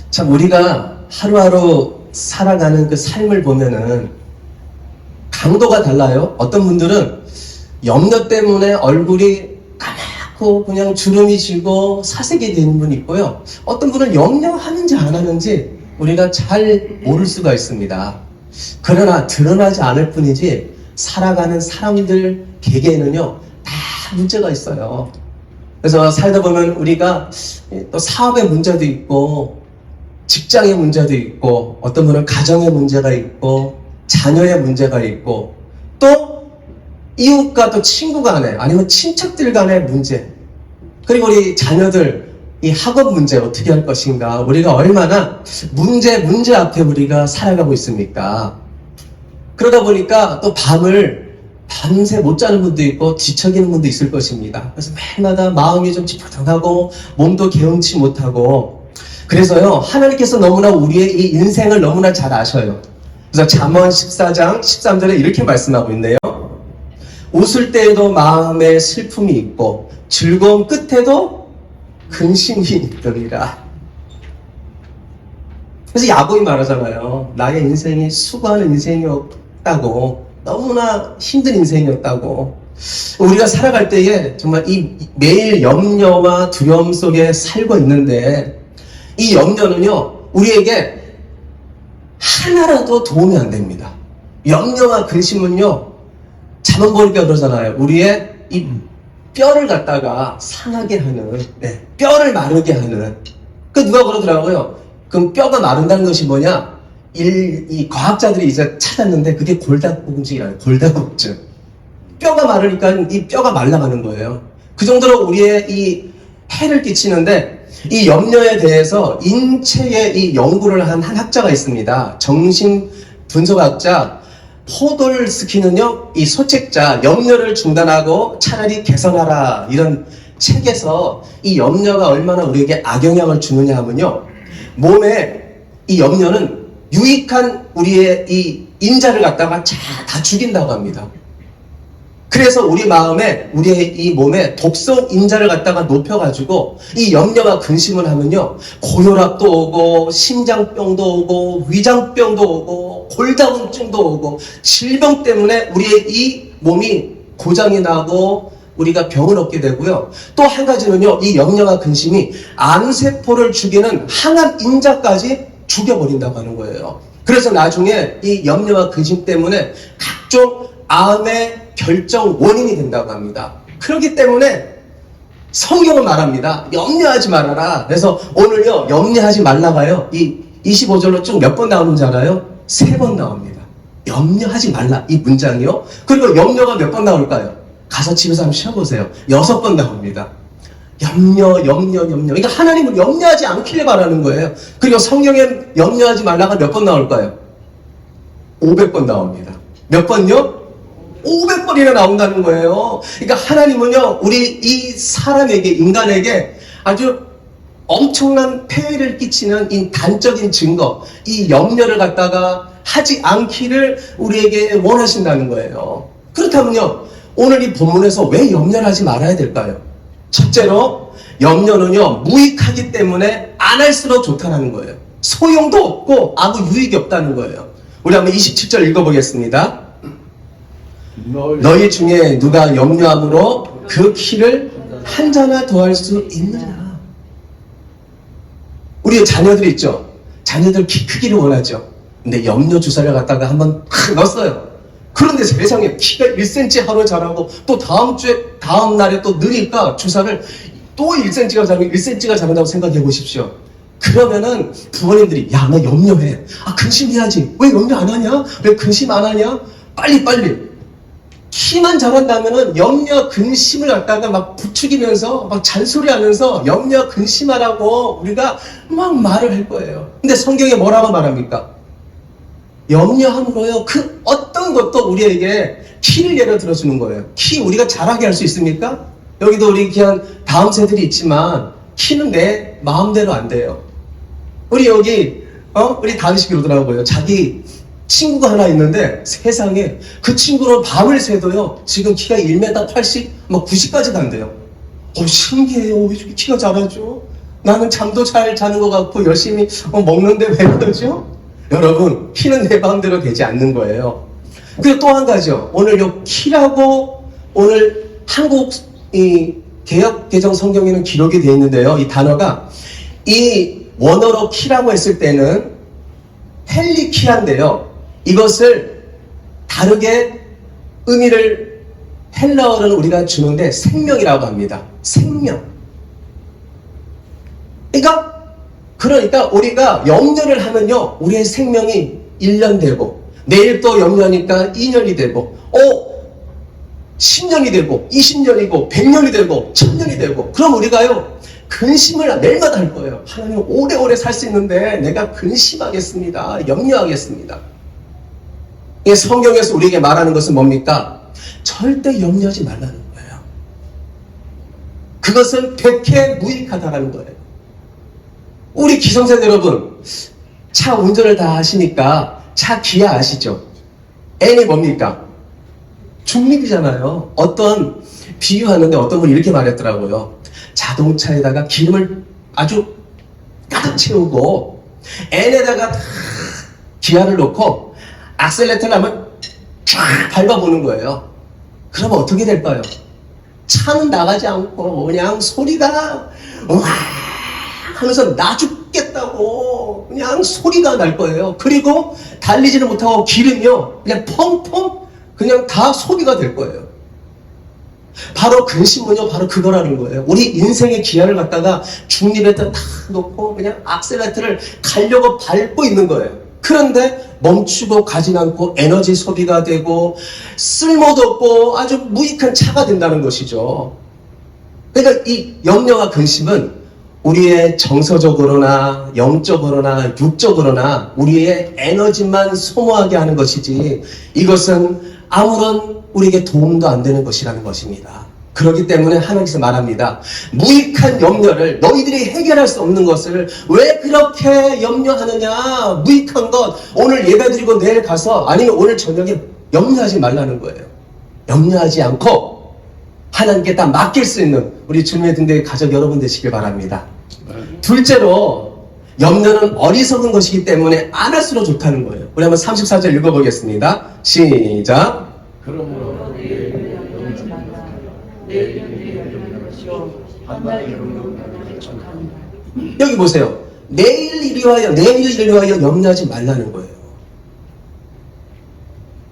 참 우리가 하루하루 살아가는 그 삶을 보면은 강도가 달라요. 어떤 분들은 염려 때문에 얼굴이 까맣고 그냥 주름이 지고 사색이 되는 분이 있고요. 어떤 분은 염려하는지 안 하는지 우리가 잘 모를 수가 있습니다. 그러나 드러나지 않을 뿐이지 살아가는 사람들 개개인은요 다 문제가 있어요. 그래서 살다 보면 우리가 또 사업의 문제도 있고 직장의 문제도 있고 어떤 분은 가정의 문제가 있고 자녀의 문제가 있고 또 이웃과 또 친구 간에 아니면 친척들 간의 문제, 그리고 우리 자녀들 이 학업 문제 어떻게 할 것인가, 우리가 얼마나 문제 앞에 우리가 살아가고 있습니까? 그러다 보니까 또 밤새 못 자는 분도 있고 뒤척이는 분도 있을 것입니다. 그래서 매일마다 마음이 좀 찌뿌둥하고 몸도 개운치 못하고, 그래서요 하나님께서 너무나 우리의 이 인생을 너무나 잘 아셔요. 그래서 잠언 14장 13절에 이렇게 말씀하고 있네요. 웃을 때에도 마음에 슬픔이 있고 즐거움 끝에도 근심이 있더니라. 그래서 야곱이 말하잖아요. 나의 인생이 수고하는 인생이었다고, 너무나 힘든 인생이었다고. 우리가 살아갈 때에 정말 이 매일 염려와 두려움 속에 살고 있는데, 이 염려는요 우리에게 하나라도 도움이 안 됩니다. 염려와 근심은요, 잠언 보니까 그러잖아요. 우리의 이 뼈를 갖다가 상하게 하는, 뼈를 마르게 하는. 그 누가 그러더라고요. 그럼 뼈가 마른다는 것이 뭐냐? 이 과학자들이 이제 찾았는데 그게 골다공증이라요. 골다공증. 뼈가 마르니까 이 뼈가 말라가는 거예요. 그 정도로 우리의 이 해를 끼치는데, 이 염려에 대해서 인체의 이 연구를 한 학자가 있습니다. 정신 분석학자 포돌스키는요, 이 소책자 염려를 중단하고 차라리 개선하라 이런 책에서 이 염려가 얼마나 우리에게 악영향을 주느냐 하면요, 몸에 이 염려는 유익한 우리의 이 인자를 갖다가 다 죽인다고 합니다. 그래서 우리 마음에, 우리의 이 몸에 독성 인자를 갖다가 높여가지고 이 염려와 근심을 하면요, 고혈압도 오고 심장병도 오고 위장병도 오고 골다공증도 오고 질병 때문에 우리의 이 몸이 고장이 나고 우리가 병을 얻게 되고요. 또 한 가지는요, 이 염려와 근심이 암세포를 죽이는 항암 인자까지 죽여버린다고 하는 거예요. 그래서 나중에 이 염려와 근심 때문에 각종 암의 결정 원인이 된다고 합니다. 그렇기 때문에 성경은 말합니다. 염려하지 말아라. 그래서 오늘요 염려하지 말라가요 이 25절로 쭉 몇 번 나오는지 알아요? 3번 나옵니다. 염려하지 말라 이 문장이요. 그리고 염려가 몇 번 나올까요? 가서 집에서 한번 쉬어보세요. 6번 나옵니다. 염려. 그러니까 하나님은 염려하지 않기를 바라는 거예요. 그리고 성경에 염려하지 말라가 몇 번 나올까요? 500번 나옵니다. 몇 번요? 500번이나 나온다는 거예요. 그러니까 하나님은요, 우리 이 사람에게, 인간에게 아주 엄청난 폐해를 끼치는 이 단적인 증거, 이 염려를 갖다가 하지 않기를 우리에게 원하신다는 거예요. 그렇다면요, 오늘 이 본문에서 왜 염려를 하지 말아야 될까요? 첫째로, 염려는요, 무익하기 때문에 안 할수록 좋다는 거예요. 소용도 없고 아무 유익이 없다는 거예요. 우리 한번 27절 읽어보겠습니다. 너희 중에 누가 염려함으로 그 키를 한 자나 더할 수 있느냐. 우리 자녀들 있죠. 자녀들 키 크기를 원하죠. 근데 염려 주사를 갖다가 한번 넣었어요. 그런데 세상에 키가 1cm 하루 자라고 또 다음 날에 또 느리니까 주사를 또 1cm가 자라고 1cm가 자란다고 생각해 보십시오. 그러면은 부모님들이 야, 너 염려해. 근심해야지. 왜 염려 안 하냐? 왜 근심 안 하냐? 빨리. 키만 자란다면은 염려 근심을 갖다가 막 부추기면서 막 잔소리하면서 염려 근심하라고 우리가 막 말을 할 거예요. 근데 성경에 뭐라고 말합니까? 염려함으로요 그 어떤 것도 우리에게 키를 예로 들어주는 거예요. 키 우리가 잘하게 할 수 있습니까? 여기도 우리 그냥 다음 세들이 있지만 키는 내 마음대로 안 돼요. 우리 여기 우리 다윗이 그러더라고요. 자기 친구가 하나 있는데 세상에 그 친구는 밤을 새도요 지금 키가 1m 80, 막 90까지 간대요. 신기해요. 왜 이렇게 키가 자라죠? 나는 잠도 잘 자는 것 같고 열심히 먹는데 왜 그러죠? 여러분, 키는 내 마음대로 되지 않는 거예요. 그리고 또 한 가지요. 오늘 요 키라고 오늘 한국 이 개역 개정 성경에는 기록이 되어 있는데요. 이 단어가 이 원어로 키라고 했을 때는 헬리키아인데요. 이것을 다르게 의미를 헬라어로는 우리가 주는데 생명이라고 합니다. 생명. 그러니까 우리가 염려를 하면요, 우리의 생명이 1년 되고, 내일 또 염려하니까 2년이 되고, 10년이 되고, 20년이고, 100년이 되고, 1000년이 되고, 그럼 우리가요, 근심을 매일마다 할 거예요. 하나님 오래오래 살 수 있는데 내가 근심하겠습니다. 염려하겠습니다. 성경에서 우리에게 말하는 것은 뭡니까? 절대 염려하지 말라는 거예요. 그것은 백해 무익하다라는 거예요. 우리 기성세대 여러분, 차 운전을 다 하시니까 차 기아 아시죠? N이 뭡니까? 중립이잖아요. 어떤 비유하는데 어떤 분이 이렇게 말했더라고요. 자동차에다가 기름을 아주 가득 채우고 N에다가 기아를 놓고 악셀레터를 하면 쫙 밟아보는 거예요. 그러면 어떻게 될까요? 차는 나가지 않고 그냥 소리가 와 하면서 나 죽겠다고 그냥 소리가 날 거예요. 그리고 달리지는 못하고 기름이요 그냥 펑펑 그냥 다 소비가 될 거예요. 바로 근심은요 바로 그거라는 거예요. 우리 인생의 기아를 갖다가 중립에다 탁 놓고 그냥 악셀레터를 가려고 밟고 있는 거예요. 그런데 멈추고 가진 않고 에너지 소비가 되고 쓸모도 없고 아주 무익한 차가 된다는 것이죠. 그러니까 이 염려와 근심은 우리의 정서적으로나 영적으로나 육적으로나 우리의 에너지만 소모하게 하는 것이지 이것은 아무런 우리에게 도움도 안 되는 것이라는 것입니다. 그렇기 때문에 하나님께서 말합니다. 무익한 염려를 너희들이 해결할 수 없는 것을 왜 그렇게 염려하느냐. 무익한 것 오늘 예배드리고 내일 가서 아니면 오늘 저녁에 염려하지 말라는 거예요. 염려하지 않고 하나님께 다 맡길 수 있는 우리 주님의 등대의 가족 여러분 되시길 바랍니다. 둘째로 염려는 어리석은 것이기 때문에 안 할수록 좋다는 거예요. 우리 한번 34절 읽어보겠습니다. 시작. 그러므로 여기 보세요. 내일 일을 위하여 염려하지 말라는 거예요.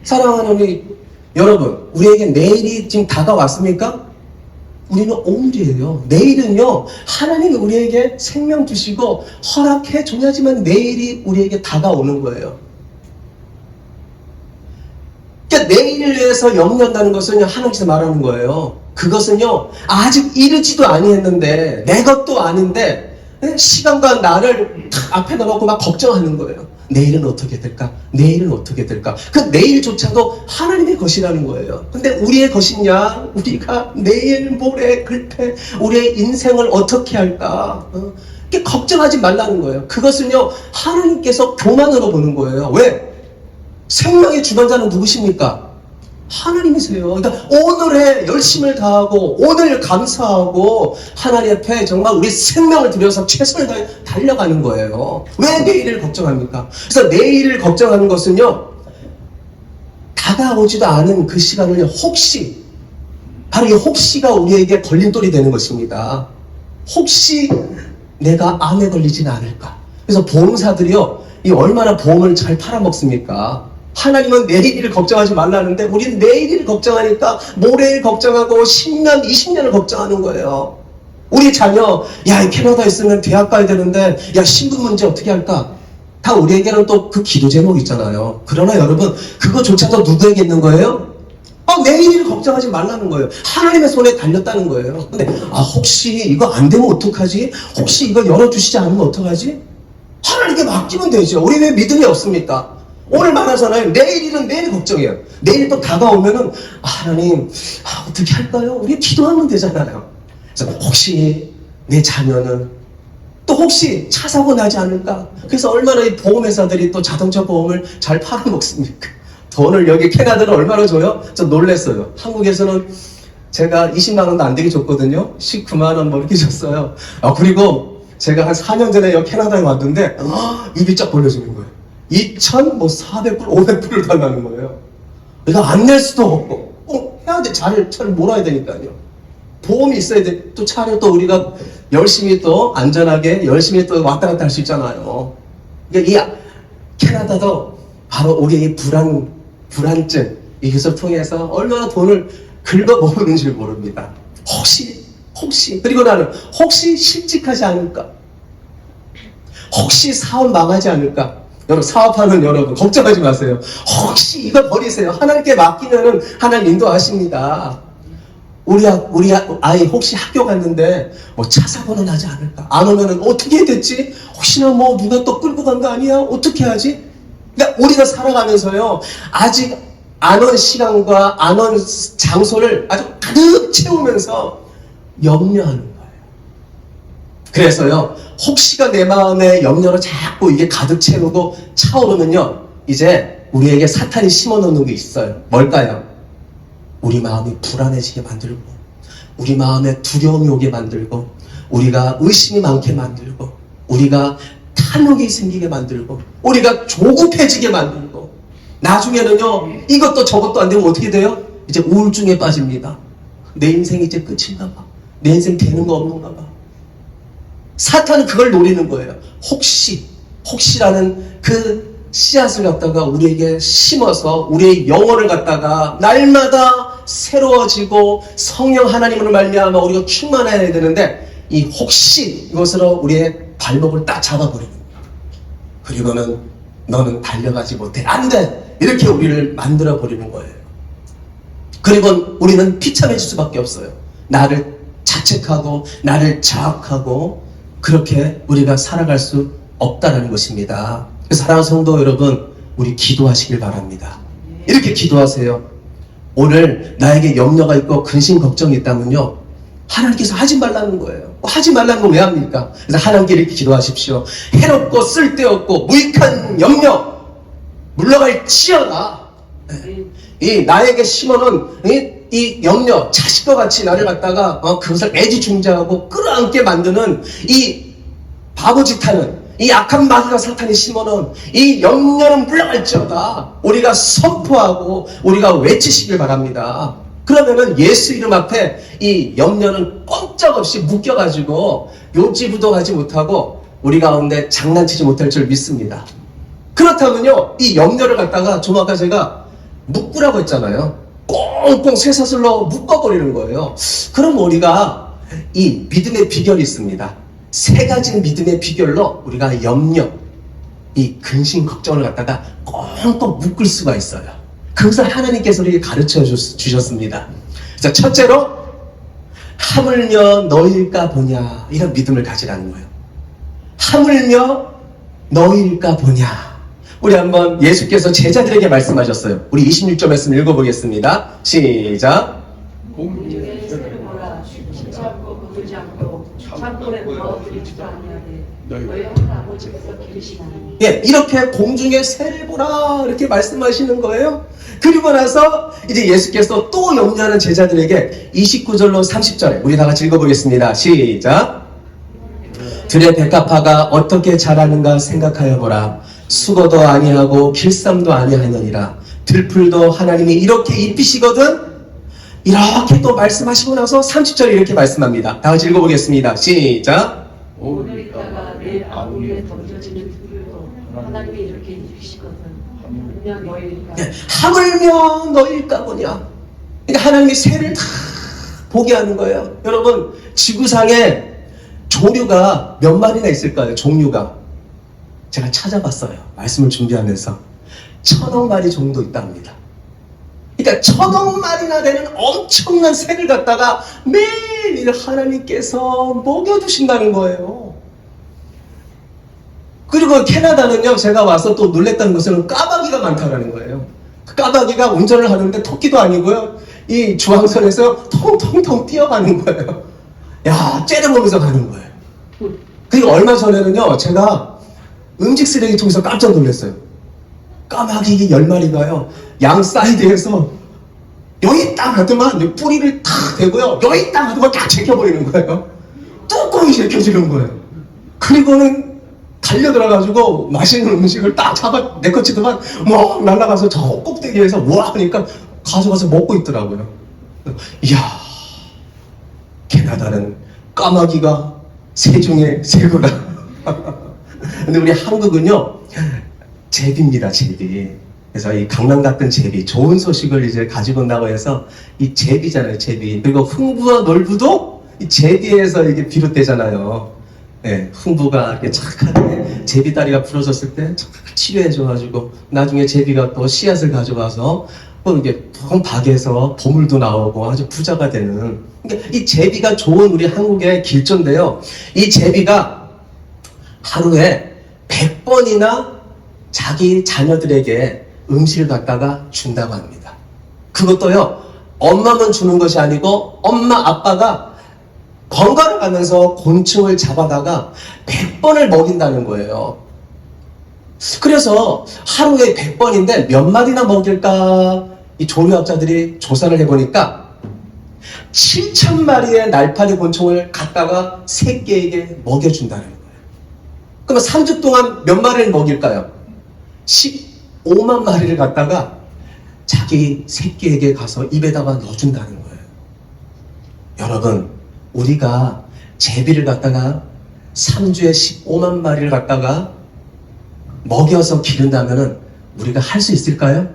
사랑하는 우리 여러분, 우리에게 내일이 지금 다가왔습니까? 우리는 오늘이에요. 내일은요, 하나님이 우리에게 생명 주시고 허락해 줘야지만 내일이 우리에게 다가오는 거예요. 그러니까 내일을 위해서 염려한다는 것은 하나님께서 말하는 거예요. 그것은요, 아직 이르지도 아니했는데, 내 것도 아닌데, 시간과 나를 앞에 넣어놓고 막 걱정하는 거예요. 내일은 어떻게 될까? 내일은 어떻게 될까? 그 내일조차도 하나님의 것이라는 거예요. 근데 우리의 것이냐? 우리가 내일, 모레, 글패, 우리의 인생을 어떻게 할까? 걱정하지 말라는 거예요. 그것은요, 하나님께서 교만으로 보는 거예요. 왜? 생명의 주관자는 누구십니까? 하나님이세요. 그러니까 오늘에 열심을 다하고 오늘 감사하고 하나님 앞에 정말 우리 생명을 들여서 최선을 다해 달려가는 거예요. 왜 내일을 걱정합니까? 그래서 내일을 걱정하는 것은요, 다가오지도 않은 그 시간을 혹시, 바로 이 혹시가 우리에게 걸림돌이 되는 것입니다. 혹시 내가 암에 걸리진 않을까? 그래서 보험사들이요, 이 얼마나 보험을 잘 팔아먹습니까? 하나님은 내일을 걱정하지 말라는데 우리는 내일을 걱정하니까 모레를 걱정하고 10년, 20년을 걱정하는 거예요. 우리 자녀, 야, 캐나다에 있으면 대학 가야 되는데, 야, 신분 문제 어떻게 할까? 다 우리에게는 또 그 기도 제목 있잖아요. 그러나 여러분, 그거조차도 누구에게 있는 거예요? 내일을 걱정하지 말라는 거예요. 하나님의 손에 달렸다는 거예요. 근데, 혹시 이거 안 되면 어떡하지? 혹시 이거 열어주시지 않으면 어떡하지? 하나님께 맡기면 되죠. 우리 왜 믿음이 없습니까? 오늘 말하잖아요. 내일 일은 내일 걱정해요. 내일 또 다가오면은 하나님 어떻게 할까요? 우리 기도하면 되잖아요. 그래서 혹시 내 자녀는 또 혹시 차 사고 나지 않을까? 그래서 얼마나 이 보험회사들이 또 자동차 보험을 잘 팔아먹습니까? 돈을 여기 캐나다는 얼마나 줘요? 저 놀랬어요. 한국에서는 제가 20만 원도 안 되게 줬거든요. 19만 원 뭐 이렇게 줬어요. 그리고 제가 한 4년 전에 여기 캐나다에 왔는데 입이 쫙 벌려지는 거예요. 2,400불, 500불을 달라는 거예요. 이거 안 낼 수도 없고 해야 돼. 차를 몰아야 되니까요. 보험이 있어야 돼. 또 차를 또 우리가 열심히 또 안전하게 열심히 또 왔다 갔다 할 수 있잖아요. 그러니까 이 캐나다도 바로 우리의 이 불안증 이것을 통해서 얼마나 돈을 긁어 모으는지 모릅니다. 혹시 그리고 나는 혹시 실직하지 않을까? 혹시 사업 망하지 않을까? 여러분 사업하는 여러분 걱정하지 마세요. 혹시 이거 버리세요. 하나님께 맡기면은 하나님 인도하십니다. 우리 아이 혹시 학교 갔는데 뭐 차 사고는 나지 않을까? 안 오면은 어떻게 해야 됐지? 혹시나 뭐 누가 또 끌고 간 거 아니야? 어떻게 하지? 그러니까 우리가 살아가면서요 아직 안 온 시간과 안 온 장소를 아주 가득 채우면서 염려하는 거예요. 그래서요 혹시가 내 마음에 염려로 자꾸 이게 가득 채우고 차오르면요 이제 우리에게 사탄이 심어놓는 게 있어요. 뭘까요? 우리 마음이 불안해지게 만들고 우리 마음에 두려움이 오게 만들고 우리가 의심이 많게 만들고 우리가 탐욕이 생기게 만들고 우리가 조급해지게 만들고 나중에는요 이것도 저것도 안 되면 어떻게 돼요? 이제 우울증에 빠집니다. 내 인생이 이제 끝인가 봐. 내 인생 되는 거 없는가 봐. 사탄은 그걸 노리는 거예요. 혹시라는 그 씨앗을 갖다가 우리에게 심어서 우리의 영혼을 갖다가 날마다 새로워지고 성령 하나님으로 말미암아 우리가 충만해야 되는데 이 혹시 이것으로 우리의 발목을 딱 잡아버리는 거예요. 그리고는 너는 달려가지 못해. 안 돼. 이렇게 우리를 만들어버리는 거예요. 그리고 우리는 비참해질 수밖에 없어요. 나를 자책하고 나를 자학하고 그렇게 우리가 살아갈 수 없다는 것입니다. 사랑하는 성도 여러분, 우리 기도하시길 바랍니다. 이렇게 기도하세요. 오늘 나에게 염려가 있고 근심 걱정이 있다면요 하나님께서 하지 말라는 거예요. 하지 말라는 건 왜 합니까? 그래서 하나님께 이렇게 기도하십시오. 해롭고 쓸데없고 무익한 염려 물러갈지어다. 이 나에게 심어놓은 이 염려, 자식과 같이 나를 갖다가 그것을 애지중지하고 끌어안게 만드는 이 바보짓하는 이 악한 마귀가 사탄이 심어놓은 이 염려는 물러갈지어다. 우리가 선포하고 우리가 외치시길 바랍니다. 그러면은 예수 이름 앞에 이 염려는 꼼짝없이 묶여가지고 요지부동하지 못하고 우리 가운데 장난치지 못할 줄 믿습니다. 그렇다면요 이 염려를 갖다가 좀 아까 제가 묶으라고 했잖아요. 꽁꽁 쇠사슬로 묶어버리는 거예요. 그럼 우리가 이 믿음의 비결이 있습니다. 세 가지 믿음의 비결로 우리가 염려, 이 근심 걱정을 갖다가 꽁꽁 묶을 수가 있어요. 그것을 하나님께서 우리에게 가르쳐 주셨습니다. 자, 첫째로 하물며 너희일까 보냐, 이런 믿음을 가지라는 거예요. 하물며 너희일까 보냐. 우리 한번 예수께서 제자들에게 말씀하셨어요. 우리 26절 말씀 읽어보겠습니다. 시작. 공중에 새를 보라. 심지 않고 거두지 않고 창고에 넣어드리지도 아니하되 너희 한 아버지께서 기르시나니. 예, 이렇게 공중에 새를 보라 이렇게 말씀하시는 거예요. 그리고 나서 이제 예수께서 또 염려하는 제자들에게 29절로 30절에 우리 다 같이 읽어보겠습니다. 시작. 들의 백합화가 어떻게 자라는가 생각하여 보라. 수고도 아니하고 길쌈도 아니하느니라. 들풀도 하나님이 이렇게 입히시거든. 이렇게 또 말씀하시고 나서 30절에 이렇게 말씀합니다. 다 같이 읽어보겠습니다. 시작. 오늘 있다가 내일 아궁이에 던져지는 들도 하나님이 이렇게 입히시거든. 하물며 너희일까. 하물며 너희일까 보냐. 그러니까 하나님이 새를 다 보게 하는 거예요. 여러분 지구상에 조류가 몇 마리나 있을까요? 종류가 제가 찾아봤어요. 말씀을 준비하면서 1,000억 마리 정도 있답니다. 그러니까 1,000억 마리나 되는 엄청난 새를 갖다가 매일 하나님께서 먹여주신다는 거예요. 그리고 캐나다는요, 제가 와서 또 놀랬다는 것은 까마귀가 많다는 거예요. 그 까마귀가 운전을 하는데 토끼도 아니고요, 이 주황선에서 통통통 뛰어가는 거예요. 야, 째려보면서 가는 거예요. 그리고 얼마 전에는요, 제가 음식 쓰레기통에서 깜짝 놀랐어요. 까마귀 10마리가요, 양 사이드에서 여기 딱 하더만 뿌리를 탁 대고요, 여기 딱 하더만 딱 제껴버리는 거예요. 뚜껑이 제껴지는 거예요. 그리고는 달려들어가지고 맛있는 음식을 딱 잡아 내꺼치더만 뭐 날아가서 저 꼭대기에서 와 하니까 가져가서 먹고 있더라고요. 이야, 캐나다는 까마귀가 새 중에 새구나. 근데 우리 한국은요, 제비입니다, 제비. 그래서 이 강남 같은 제비, 좋은 소식을 이제 가지고 온다고 해서 이 제비잖아요, 제비. 그리고 흥부와 놀부도 이 제비에서 이게 비롯되잖아요. 네, 흥부가 이렇게 착하게 제비 다리가 부러졌을 때 착하게 치료해줘가지고 나중에 제비가 또 씨앗을 가져가서 또 이게 박에서 보물도 나오고 아주 부자가 되는. 그러니까 이 제비가 좋은 우리 한국의 길조인데요. 이 제비가 하루에 100번이나 자기 자녀들에게 음식을 갖다가 준다고 합니다. 그것도요, 엄마만 주는 것이 아니고 엄마 아빠가 번갈아 가면서 곤충을 잡아다가 100번을 먹인다는 거예요. 그래서 하루에 100번인데 몇 마리나 먹일까? 이 조류학자들이 조사를 해보니까 7,000마리의 날파리 곤충을 갖다가 새끼에게 먹여준다는 거예요. 그러면 3주 동안 몇 마리를 먹일까요? 15만 마리를 갖다가 자기 새끼에게 가서 입에다가 넣어준다는 거예요. 여러분, 우리가 제비를 갖다가 3주에 15만 마리를 갖다가 먹여서 기른다면 우리가 할 수 있을까요?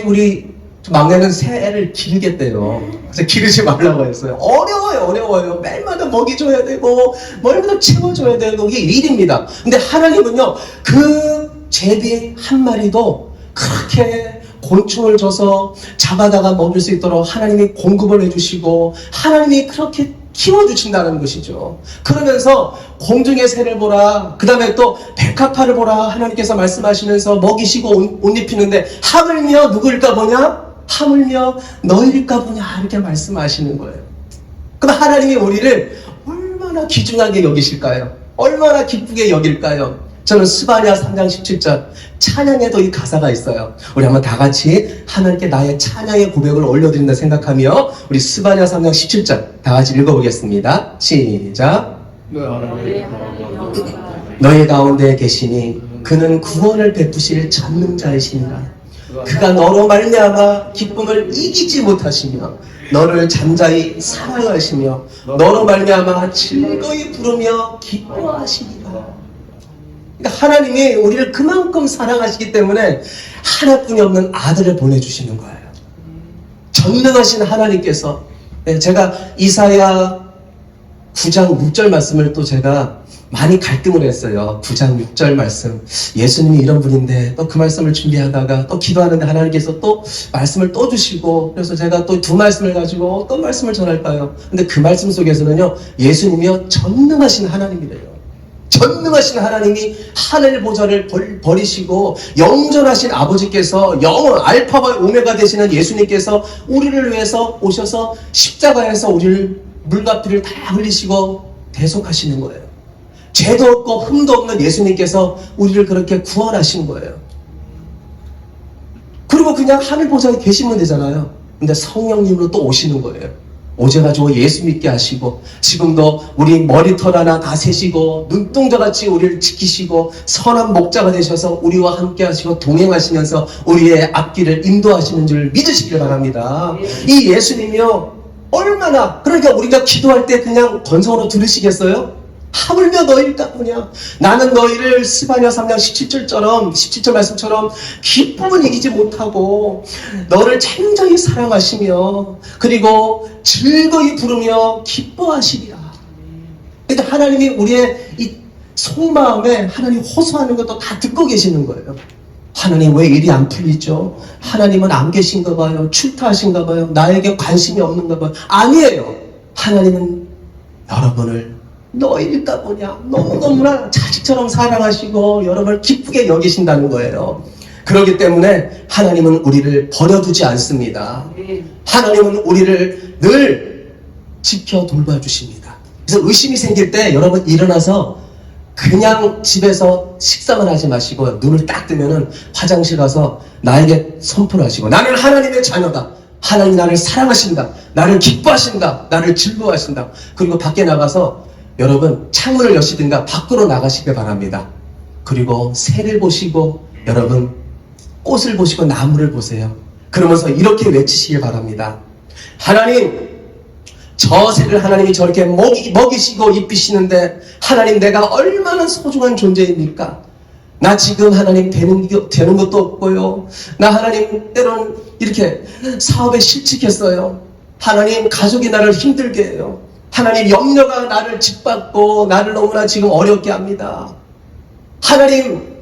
우리 막내는 새를 기르겠대요. 그래서 기르지 말라고 했어요. 어려워요. 매일마다 먹이 줘야 되고, 멀리도 채워줘야 되고, 이게 일입니다. 근데 하나님은요, 그 제비 한 마리도 그렇게 곤충을 줘서 잡아다가 먹일 수 있도록 하나님이 공급을 해주시고, 하나님이 그렇게 키워주신다는 것이죠. 그러면서 공중의 새를 보라, 그 다음에 또 백합화를 보라, 하나님께서 말씀하시면서 먹이시고 옷 입히는데 하물며 누구일까 보냐? 하물며 너희일까 보냐, 이렇게 말씀하시는 거예요. 그럼 하나님이 우리를 얼마나 귀중하게 여기실까요? 얼마나 기쁘게 여길까요? 저는 스바냐 3장 17절 찬양에도 이 가사가 있어요. 우리 한번 다 같이 하나님께 나의 찬양의 고백을 올려드린다 생각하며 우리 스바냐 3장 17절 다 같이 읽어보겠습니다. 시작. 너희 가운데 계시니 그는 구원을 베푸실 전능자이시니라. 그가 너로 말미암아 기쁨을 이기지 못하시며 너를 잠자히 사랑하시며 너로 말미암아 즐거이 부르며 기뻐하시니라. 그러니까 하나님이 우리를 그만큼 사랑하시기 때문에 하나뿐이 없는 아들을 보내주시는 거예요. 전능하신 하나님께서, 제가 이사야 9장 6절 말씀을 또 제가 많이 갈등을 했어요. 9장 6절 말씀, 예수님이 이런 분인데 또 그 말씀을 준비하다가 또 기도하는데 하나님께서 또 말씀을 또 주시고, 그래서 제가 또 두 말씀을 가지고 어떤 말씀을 전할까요? 근데 그 말씀 속에서는요, 예수님이요 전능하신 하나님이래요. 전능하신 하나님이 하늘 보좌를 버리시고 영존하신 아버지께서 영원 알파와 오메가 되시는 예수님께서 우리를 위해서 오셔서 십자가에서 우리를 물과 피를 다 흘리시고 대속하시는 거예요. 죄도 없고 흠도 없는 예수님께서 우리를 그렇게 구원하신 거예요. 그리고 그냥 하늘 보좌에 계시면 되잖아요. 근데 성령님으로 또 오시는 거예요. 오셔가지고 예수 믿게 하시고, 지금도 우리 머리털 하나 다 세시고 눈동자같이 우리를 지키시고 선한 목자가 되셔서 우리와 함께 하시고 동행하시면서 우리의 앞길을 인도하시는 줄 믿으시길 바랍니다. 이 예수님이요 얼마나, 그러니까 우리가 기도할 때 그냥 건성으로 들으시겠어요? 하물며 너희일까 보냐. 나는 너희를 스바냐 3장 17절 말씀처럼 기쁨은 이기지 못하고 너를 굉장히 사랑하시며 그리고 즐거이 부르며 기뻐하시리라. 그러니까 하나님이 우리의 이 속마음에 하나님 호소하는 것도 다 듣고 계시는 거예요. 하나님 왜 일이 안 풀리죠? 하나님은 안 계신가 봐요. 출타하신가 봐요. 나에게 관심이 없는가 봐요. 아니에요. 하나님은 여러분을 너희일까 보냐, 너무너무나 자식처럼 사랑하시고 여러분을 기쁘게 여기신다는 거예요. 그렇기 때문에 하나님은 우리를 버려두지 않습니다. 하나님은 우리를 늘 지켜 돌봐주십니다. 그래서 의심이 생길 때 여러분 일어나서 그냥 집에서 식사만 하지 마시고 눈을 딱 뜨면은 화장실 가서 나에게 선포를 하시고, 나는 하나님의 자녀다. 하나님 나를 사랑하신다. 나를 기뻐하신다. 나를 즐거워하신다. 그리고 밖에 나가서 여러분 창문을 여시든가 밖으로 나가시길 바랍니다. 그리고 새를 보시고 여러분 꽃을 보시고 나무를 보세요. 그러면서 이렇게 외치시길 바랍니다. 하나님, 저 새를 하나님이 저렇게 먹이시고 입히시는데 하나님, 내가 얼마나 소중한 존재입니까? 나 지금 하나님 되는 것도 없고요. 나 하나님 때론 이렇게 사업에 실직했어요. 하나님, 가족이 나를 힘들게 해요. 하나님, 염려가 나를 짓밟고 나를 너무나 지금 어렵게 합니다. 하나님,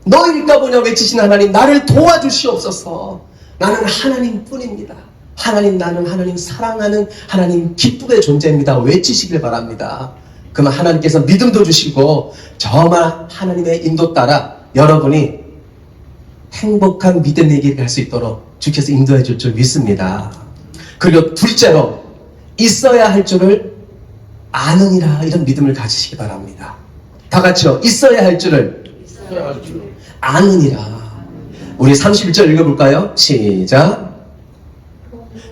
너일까 보냐 외치신 하나님, 나를 도와주시옵소서. 나는 하나님 뿐입니다. 하나님, 나는 하나님 사랑하는 하나님 기쁨의 존재입니다. 외치시길 바랍니다. 그러면 하나님께서 믿음도 주시고 정말 하나님의 인도 따라 여러분이 행복한 믿음의 길을 갈 수 있도록 주께서 인도해 줄 줄 믿습니다. 그리고 둘째로 있어야 할 줄을 아느니라, 이런 믿음을 가지시기 바랍니다. 다 같이요. 있어야 할 줄을 아느니라. 우리 31절 읽어볼까요? 시작.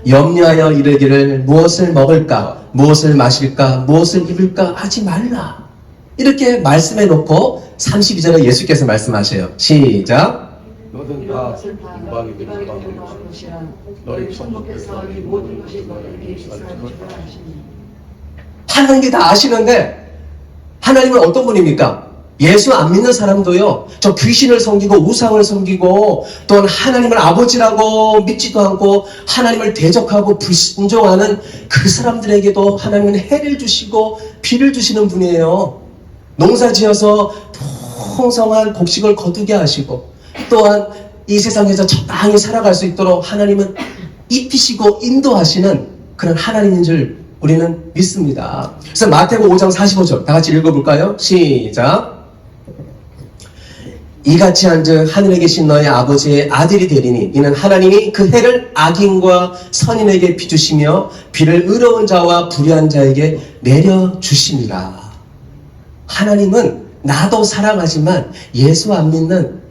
염려하여 이르기를 무엇을 먹을까, 무엇을 마실까, 무엇을 입을까 하지 말라. 이렇게 말씀해 놓고 32절에 예수께서 말씀하세요. 시작. 너는 다 이방이 되는 것이라 너희 천국에서 이 모든 것이 너희에게 있으라 주라 하시니. 하나님이 다 아시는데 하나님은 어떤 분입니까? 예수 안 믿는 사람도요, 저 귀신을 섬기고 우상을 섬기고 또는 하나님을 아버지라고 믿지도 않고 하나님을 대적하고 불순종하는 그 사람들에게도 하나님은 해를 주시고 비를 주시는 분이에요. 농사 지어서 풍성한 곡식을 거두게 하시고 또한 이 세상에서 적당히 살아갈 수 있도록 하나님은 입히시고 인도하시는 그런 하나님인 줄 우리는 믿습니다. 그래서 마태복음 5장 45절 다 같이 읽어볼까요? 시작. 이같이 한즉 하늘에 계신 너희 아버지의 아들이 되리니 이는 하나님이 그 해를 악인과 선인에게 비주시며 비를 의로운 자와 불의한 자에게 내려주심이라. 하나님은 나도 사랑하지만 예수 안 믿는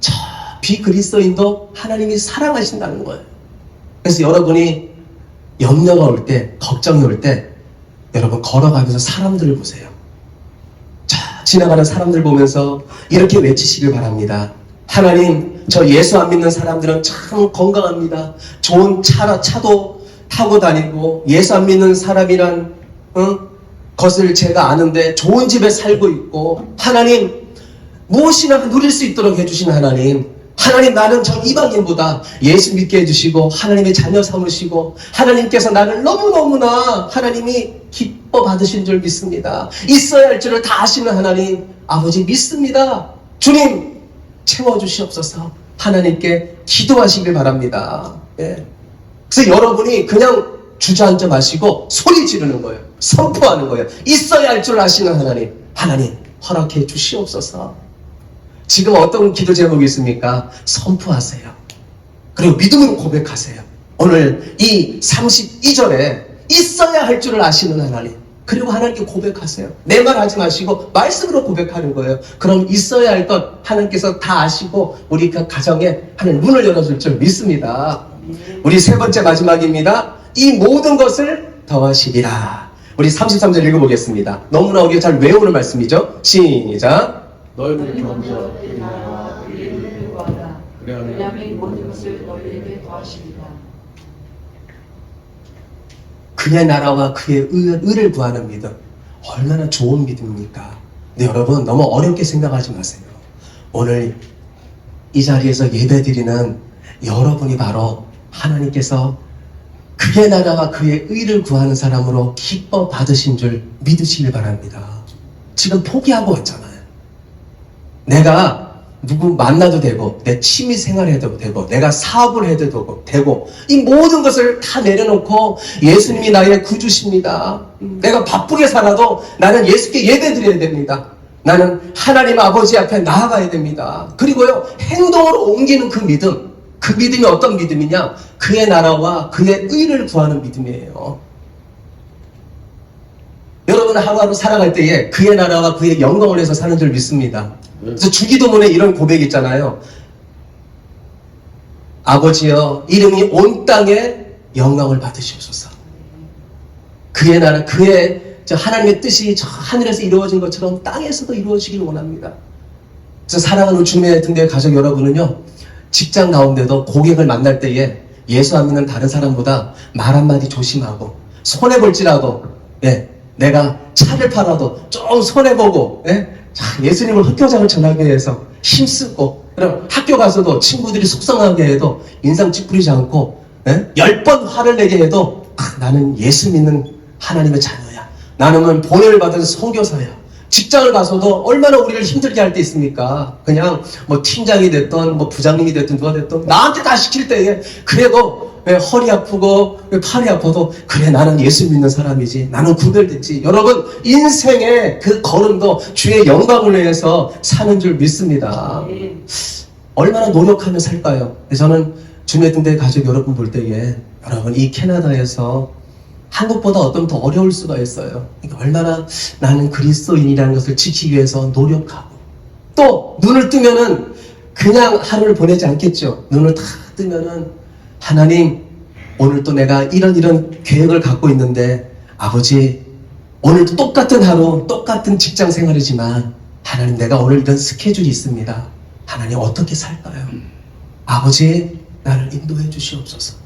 저 비그리스도인도 하나님이 사랑하신다는 거예요. 그래서 여러분이 염려가 올 때, 걱정이 올 때 여러분 걸어가면서 사람들을 보세요. 지나가는 사람들 보면서 이렇게 외치시길 바랍니다. 하나님, 저 예수 안 믿는 사람들은 참 건강합니다. 좋은 차도 타고 다니고 예수 안 믿는 사람이란 것을 제가 아는데 좋은 집에 살고 있고 하나님, 무엇이나 누릴 수 있도록 해주신 하나님, 하나님, 나는 저 이방인보다 예수 믿게 해주시고 하나님의 자녀 삼으시고 하나님께서 나를 너무너무나 하나님이 기뻐 받으신 줄 믿습니다. 있어야 할 줄을 다 아시는 하나님 아버지 믿습니다. 주님 채워주시옵소서. 하나님께 기도하시길 바랍니다. 예. 그래서 여러분이 그냥 주저앉아 마시고 소리 지르는 거예요. 선포하는 거예요. 있어야 할 줄 아시는 하나님, 하나님 허락해 주시옵소서. 지금 어떤 기도 제목이 있습니까? 선포하세요. 그리고 믿음으로 고백하세요. 오늘 이 32절에 있어야 할 줄을 아시는 하나님, 그리고 하나님께 고백하세요. 내 말 하지 마시고 말씀으로 고백하는 거예요. 그럼 있어야 할 것 하나님께서 다 아시고 우리 그 가정에 하나님 문을 열어줄 줄 믿습니다. 우리 세 번째 마지막입니다. 이 모든 것을 더하시리라. 우리 33절 읽어보겠습니다. 너무나 우리가 잘 외우는 말씀이죠. 시작. 너희를 먼저 경서 그 나라와 그의 의를 구하라. 왜냐하면 이 모든 것을 너희에게 더하시리라. 그의 나라와 그의 의를 구하는 믿음, 얼마나 좋은 믿음입니까? 근데 여러분 너무 어렵게 생각하지 마세요. 오늘 이 자리에서 예배드리는 여러분이 바로 하나님께서 그의 나라와 그의 의를 구하는 사람으로 기뻐 받으신 줄 믿으시길 바랍니다. 지금 포기하고 왔잖아요. 내가 누구 만나도 되고 내 취미 생활해도 되고 내가 사업을 해도 되고 이 모든 것을 다 내려놓고 예수님이 나의 구주십니다. 내가 바쁘게 살아도 나는 예수께 예배드려야 됩니다. 나는 하나님 아버지 앞에 나아가야 됩니다. 그리고요, 행동으로 옮기는 그 믿음이 어떤 믿음이냐? 그의 나라와 그의 의를 구하는 믿음이에요. 여러분 하루하루 살아갈 때에 그의 나라와 그의 영광을 위해서 사는 줄 믿습니다. 그래서 주기도문에 이런 고백이 있잖아요. 아버지여, 이름이 온 땅에 영광을 받으시옵소서. 그의 나라, 그의 저 하나님의 뜻이 저 하늘에서 이루어진 것처럼 땅에서도 이루어지기를 원합니다. 그래서 사랑하는 주님의 등대 가족 여러분은요, 직장 가운데도 고객을 만날 때에 예수 안 믿는 다른 사람보다 말 한마디 조심하고, 손해볼지라도, 예, 내가 차를 팔아도 좀 손해보고, 예, 예수님을 흑교장을 전하기 위해서 힘쓰고, 그럼 학교 가서도 친구들이 속상하게 해도 인상 찌푸리지 않고, 예? 10번 화를 내게 해도 나는 예수 믿는 하나님의 자녀야. 나는 보혈을 받은 선교사야. 직장을 가서도 얼마나 우리를 힘들게 할 때 있습니까? 그냥 뭐 팀장이 됐던 뭐 부장님이 됐든 누가 됐든 나한테 다 시킬 때에 그래도 왜 허리 아프고 왜 팔이 아파도 그래 나는 예수 믿는 사람이지, 나는 구별됐지. 여러분, 인생의 그 걸음도 주의 영광을 위해서 사는 줄 믿습니다. 얼마나 노력하며 살까요? 저는 주님의 등대 가족 여러분 볼 때에, 여러분 이 캐나다에서 한국보다 어떤 더 어려울 수가 있어요. 그러니까 얼마나 나는 그리스도인이라는 것을 지키기 위해서 노력하고, 또 눈을 뜨면은 그냥 하루를 보내지 않겠죠. 눈을 다 뜨면은 하나님, 오늘 또 내가 이런 계획을 갖고 있는데 아버지, 오늘도 똑같은 하루, 똑같은 직장 생활이지만 하나님, 내가 오늘 이런 스케줄이 있습니다. 하나님, 어떻게 살까요? 아버지, 나를 인도해 주시옵소서.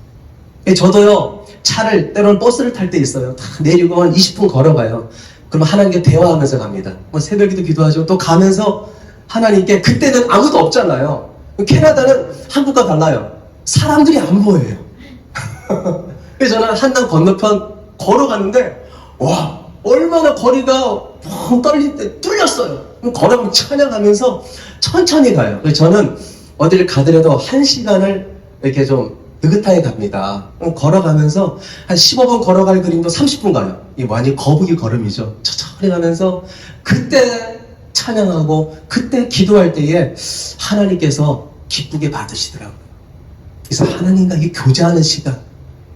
저도요, 차를, 때로는 버스를 탈 때 있어요. 다 내리고 한 20분 걸어가요. 그러면 하나님께 대화하면서 갑니다. 뭐 새벽에도 기도하죠. 또 가면서 하나님께, 그때는 아무도 없잖아요. 캐나다는 한국과 달라요. 사람들이 안 보여요. 그래서 저는 한강 건너편 걸어가는데, 와, 얼마나 거리가 펑 떨릴 때 뚫렸어요. 걸어가면 찬양하면서 천천히 가요. 그래서 저는 어디를 가더라도 1시간을 이렇게 좀 느긋하게 갑니다. 걸어가면서 한 15분 걸어갈 그림도 30분 가요. 이게 완전 거북이 걸음이죠. 천천히 가면서 그때 찬양하고 그때 기도할 때에 하나님께서 기쁘게 받으시더라고요. 그래서 하나님과 이게 교제하는 시간,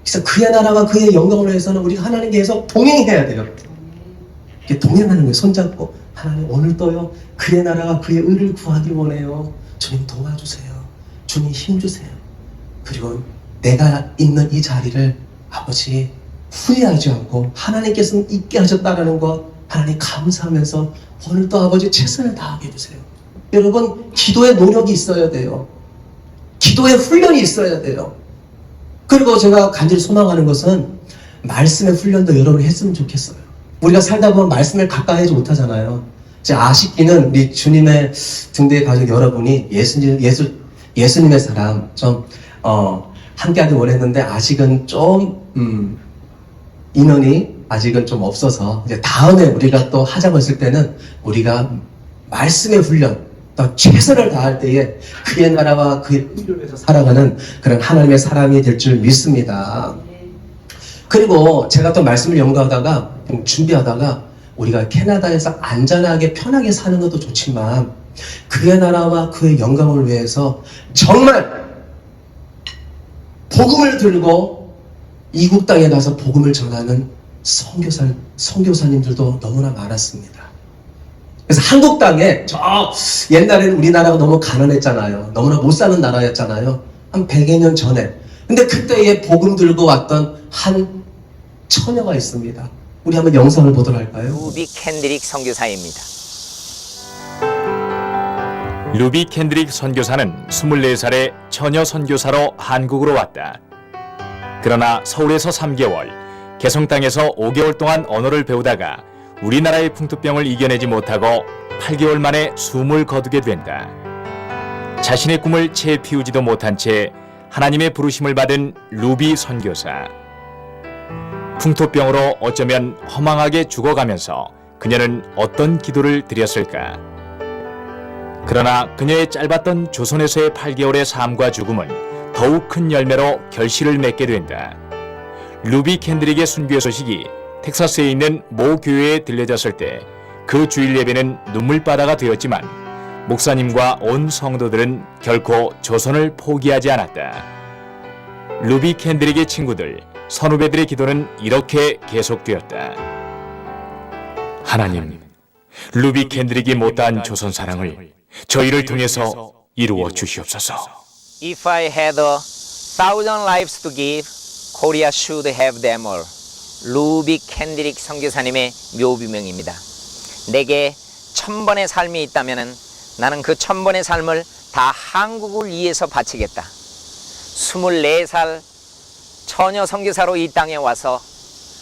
그래서 그의 나라와 그의 영광을 위해서는 우리가 하나님께 계속 동행해야 돼요. 이렇게 동행하는 거예요. 손잡고, 하나님 오늘도요 그의 나라와 그의 의를 구하길 원해요. 주님 도와주세요. 주님 힘주세요. 그리고 내가 있는 이 자리를 아버지 후회하지 않고 하나님께서 있게 하셨다는 것 하나님 감사하면서 오늘도 아버지 최선을 다하게 해주세요. 여러분, 기도의 노력이 있어야 돼요. 기도의 훈련이 있어야 돼요. 그리고 제가 간절히 소망하는 것은 말씀의 훈련도 여러분이 했으면 좋겠어요. 우리가 살다 보면 말씀을 가까이 하지 못하잖아요. 제 아쉽기는 우리 주님의 등대에 가족 여러분이 예수님의 사람 좀 함께하길 원했는데 아직은 좀 인원이 아직은 좀 없어서, 이제 다음에 우리가 또 하자고 했을 때는 우리가 말씀의 훈련, 또 최선을 다할 때에 그의 나라와 그의 의를 위해서 살아가는 그런 하나님의 사람이 될 줄 믿습니다. 그리고 제가 또 말씀을 연구하다가 준비하다가 우리가 캐나다에서 안전하게 편하게 사는 것도 좋지만 그의 나라와 그의 영광을 위해서 정말 복음을 들고 이국 땅에 가서 복음을 전하는 선교사님들도 너무나 많았습니다. 그래서 한국 땅에 저 옛날에는 우리나라가 너무 가난했잖아요. 너무나 못 사는 나라였잖아요. 한 100여 년 전에. 근데 그때에 복음 들고 왔던 한 처녀가 있습니다. 우리 한번 영상을 보도록 할까요? 루비 캔드릭 선교사입니다. 루비 캔드릭 선교사는 24살에 처녀 선교사로 한국으로 왔다. 그러나 서울에서 3개월, 개성 땅에서 5개월 동안 언어를 배우다가 우리나라의 풍토병을 이겨내지 못하고 8개월 만에 숨을 거두게 된다. 자신의 꿈을 채 피우지도 못한 채 하나님의 부르심을 받은 루비 선교사. 풍토병으로 어쩌면 허망하게 죽어가면서 그녀는 어떤 기도를 드렸을까? 그러나 그녀의 짧았던 조선에서의 8개월의 삶과 죽음은 더욱 큰 열매로 결실을 맺게 된다. 루비 캔드릭의 순교 소식이 텍사스에 있는 모 교회에 들려졌을 때 그 주일 예배는 눈물바다가 되었지만 목사님과 온 성도들은 결코 조선을 포기하지 않았다. 루비 캔드릭의 친구들, 선후배들의 기도는 이렇게 계속되었다. 하나님, 루비 캔드릭이 못다한 조선 사랑을 저희를 통해서 이루어 주시옵소서. If I had 1,000 lives to give, Korea should have them all. 루비 캔드릭 선교사님의 묘비명입니다. 내게 1000번의 삶이 있다면 나는 그 1000번의 삶을 다 한국을 위해서 바치겠다. 24살 처녀 선교사로 이 땅에 와서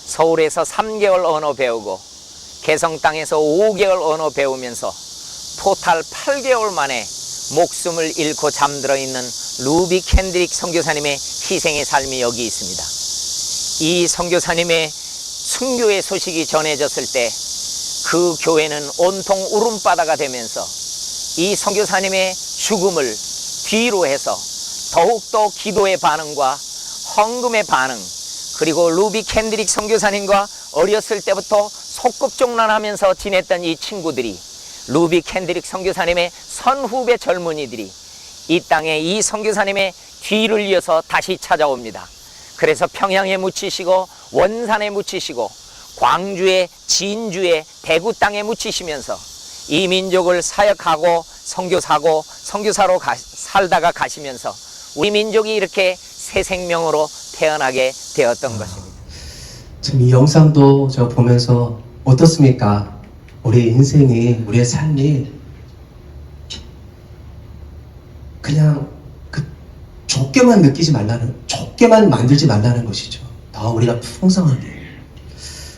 서울에서 3개월 언어 배우고 개성 땅에서 5개월 언어 배우면서 토탈 8개월 만에 목숨을 잃고 잠들어 있는 루비 캔드릭 선교사님의 희생의 삶이 여기 있습니다. 이 선교사님의 순교의 소식이 전해졌을 때 그 교회는 온통 울음바다가 되면서 이 선교사님의 죽음을 뒤로 해서 더욱더 기도의 반응과 헌금의 반응, 그리고 루비 캔드릭 선교사님과 어렸을 때부터 소꿉종란하면서 지냈던 이 친구들이, 루비 캔드릭 선교사님의 선후배 젊은이들이 이 땅에 이 선교사님의 뒤를 이어서 다시 찾아옵니다. 그래서 평양에 묻히시고 원산에 묻히시고 광주에, 진주에, 대구 땅에 묻히시면서 이 민족을 사역하고 선교사고 선교사로 살다가 가시면서 우리 민족이 이렇게 새 생명으로 태어나게 되었던 것입니다. 참 이 영상도 제가 보면서 어떻습니까? 우리의 인생이, 우리의 삶이 그냥 그 좁게만 느끼지 말라는, 좁게만 만들지 말라는 것이죠. 더 우리가 풍성하게.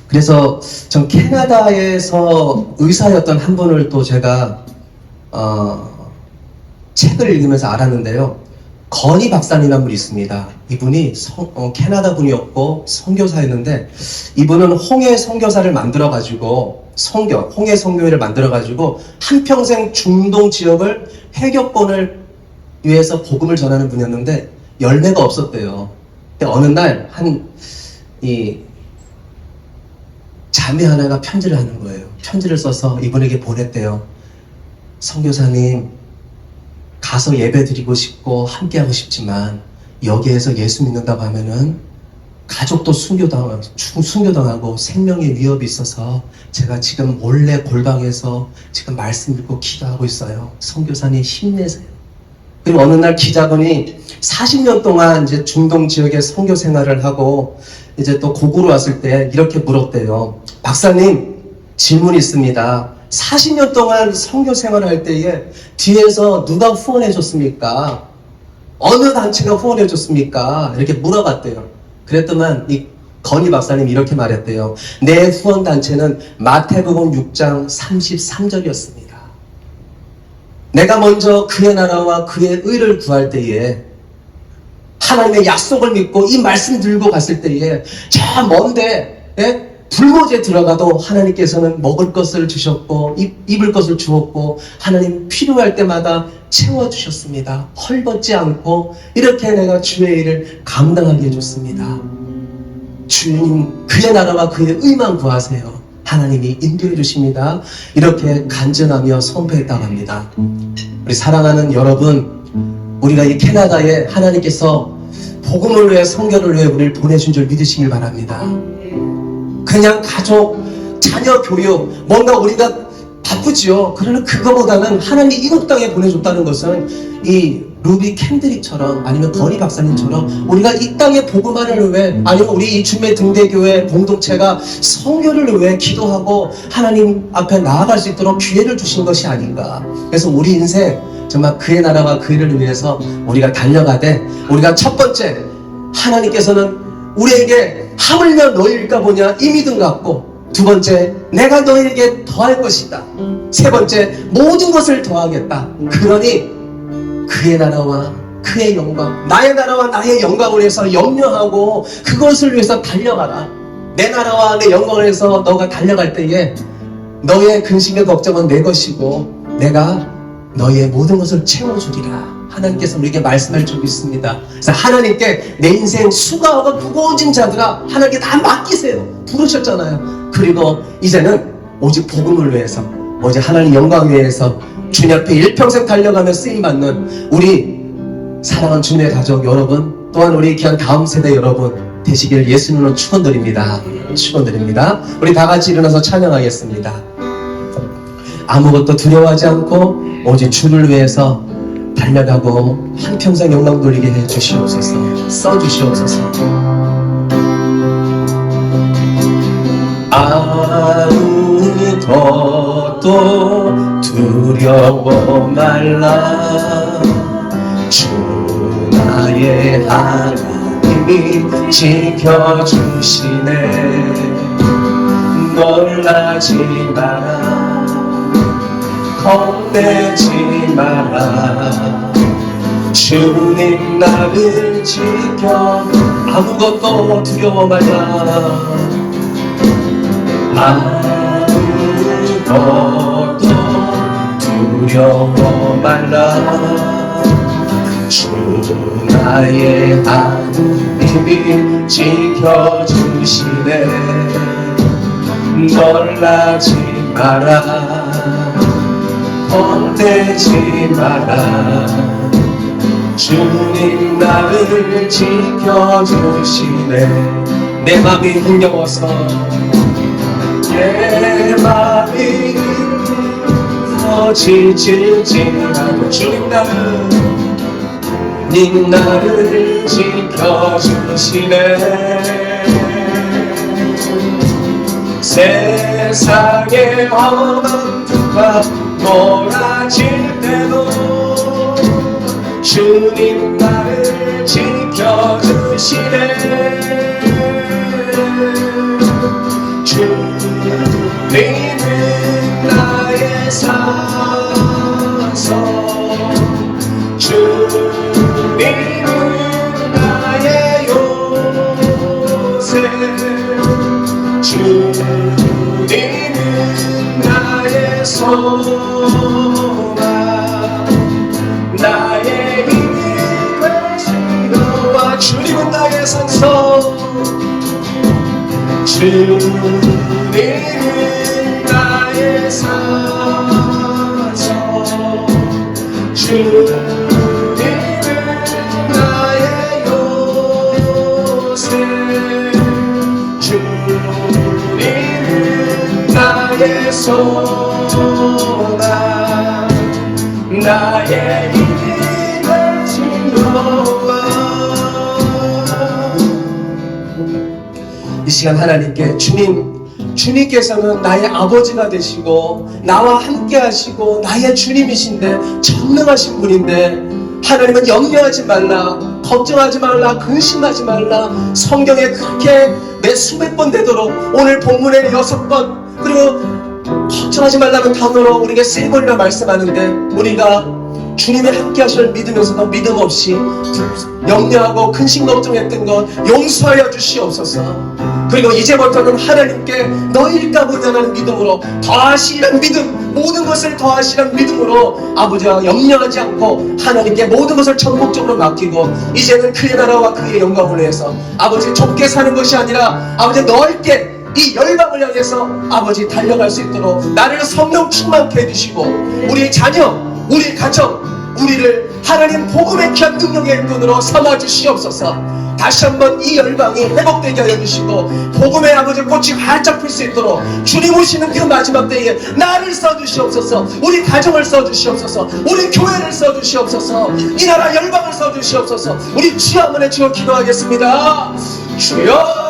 그래서 전 캐나다에서 의사였던 한 분을 또 제가 책을 읽으면서 알았는데요. 건희 박사님이라는 분이 있습니다. 이분이 캐나다 분이었고 선교사였는데, 이분은 홍해 선교사를 만들어가지고 홍해 선교회를 만들어가지고 한평생 중동 지역을 회교권을 위해서 복음을 전하는 분이었는데 열매가 없었대요. 근데 어느 날 자매 하나가 편지를 하는 거예요. 편지를 써서 이분에게 보냈대요. 선교사님, 가서 예배 드리고 싶고 함께하고 싶지만 여기에서 예수 믿는다고 하면은 가족도 순교당하고 생명의 위협이 있어서 제가 지금 몰래 골방에서 지금 말씀 읽고 기도하고 있어요. 선교사님 힘내세요. 그리고 어느 날 기자분이 40년 동안 이제 중동 지역에 선교 생활을 하고 이제 또 고구로 왔을 때 이렇게 물었대요. 박사님, 질문이 있습니다. 40년 동안 선교 생활을 할 때에 뒤에서 누가 후원해 줬습니까? 어느 단체가 후원해 줬습니까? 이렇게 물어봤대요. 그랬더만 이 건희 박사님이 이렇게 말했대요. 내 후원 단체는 마태복음 6장 33절이었습니다. 내가 먼저 그의 나라와 그의 의를 구할 때에, 하나님의 약속을 믿고 이 말씀 들고 갔을 때에 저 먼데 불모지에 들어가도 하나님께서는 먹을 것을 주셨고 입을 것을 주었고 하나님 필요할 때마다 채워주셨습니다. 헐벗지 않고 이렇게 내가 주의 일을 감당하게 해줬습니다. 주님, 그의 나라와 그의 의만 구하세요. 하나님이 인도해 주십니다. 이렇게 간증하며 선포했다고 합니다. 우리 사랑하는 여러분, 우리가 이 캐나다에 하나님께서 복음을 위해, 선교를 위해 우리를 보내준 줄 믿으시길 바랍니다. 그냥 가족, 자녀 교육, 뭔가 우리가 바쁘지요. 그러나 그거보다는 하나님이 이국 땅에 보내줬다는 것은 이 루비 캔드릭처럼, 아니면 건희 박사님처럼 우리가 이 땅의 복음화를 위해, 아니면 우리 이 주매 등대교회 공동체가 선교를 위해 기도하고 하나님 앞에 나아갈 수 있도록 기회를 주신 것이 아닌가. 그래서 우리 인생 정말 그의 나라와 그 일을 위해서 우리가 달려가되, 우리가 첫 번째, 하나님께서는 우리에게 하물며 너희일까 보냐 이 믿음 갖고, 두 번째, 내가 너희에게 더할 것이다. 세 번째, 모든 것을 더하겠다. 그러니 그의 나라와 그의 영광, 나의 나라와 나의 영광을 위해서 염려하고 그것을 위해서 달려가라. 내 나라와 내 영광을 위해서 너가 달려갈 때에 너의 근심의 걱정은 내 것이고 내가 너의 모든 것을 채워주리라. 하나님께서 우리에게 말씀을 주고 있습니다. 그래서 하나님께 내 인생 수고하고 무거워진 자들아, 하나님께 다 맡기세요. 부르셨잖아요. 그리고 이제는 오직 복음을 위해서, 오직 하나님 영광 위해서 주님 앞에 일평생 달려가며 쓰임받는 우리 사랑하는 주님의 가족 여러분, 또한 우리 귀한 다음 세대 여러분 되시길 예수님으로 축원드립니다. 축원드립니다. 우리 다 같이 일어나서 찬양하겠습니다. 아무것도 두려워하지 않고 오직 주를 위해서 달려가고 한평생 영광 돌리게 해 주시옵소서. 써 주시옵소서. 아무것도 두려워 말라. 주 나의 하나님이 지켜주시네. 놀라지 마라, 겁내지 마라. 주님 나를 지켜. 아무것도 두려워 말라. 아무것도 두려워 말라. 주 나의 하나님이 지켜주시네. 놀라지 마라, 겁내지 마라. 주님 나를 지켜주시네. 내 맘이 흥겨워서, 내 맘이 지칠지라도 주님 나를 지켜주시네. 세상의 험한 두가 몰아칠 때도 주님 나를 지켜주시네. 주님은 나의 산성, 주님은 나의 요새, 주님은 나의 소망, 나의 힘이 되시노라. 주님은 나의 산성, 주님은 나의 산성, 주님은 나의 요새, 주님은 나의 소망, 나의 힘이 되시노라. 이 시간 하나님께 주님께서는 나의 아버지가 되시고 나와 함께 하시고 나의 주님이신데 전능하신 분인데, 하나님은 염려하지 말라, 걱정하지 말라, 근심하지 말라. 성경에 그렇게 매 수백 번 되도록 오늘 본문에 6번, 그리고 걱정하지 말라는 단어로 우리에게 3번이나 말씀하는데, 우리가 주님의 함께 하실 믿으면서도 믿음 없이 염려하고 근심 걱정했던 것 용서하여 주시옵소서. 그리고 이제부터는 하나님께 너희일까 보냐는 믿음으로, 더하시는 믿음, 모든 것을 더하시는 믿음으로 아버지와 염려하지 않고 하나님께 모든 것을 전폭적으로 맡기고, 이제는 그의 나라와 그의 영광을 위해서 아버지 좁게 사는 것이 아니라 아버지 넓게 이 열방을 향해서 아버지 달려갈 수 있도록 나를 성령 충만케 해주시고, 우리 자녀, 우리 가정, 우리를 하나님 복음의 귀한 능력의 일꾼으로 삼아 주시옵소서. 다시 한번 이 열방이 회복되게 하여 주시고, 복음의 아버지 꽃이 활짝 필 수 있도록 주님 오시는 그 마지막 때에 나를 써주시옵소서. 우리 가정을 써주시옵소서. 우리 교회를 써주시옵소서. 이 나라 열방을 써주시옵소서. 우리 주여 한번 해주어 기도하겠습니다. 주여.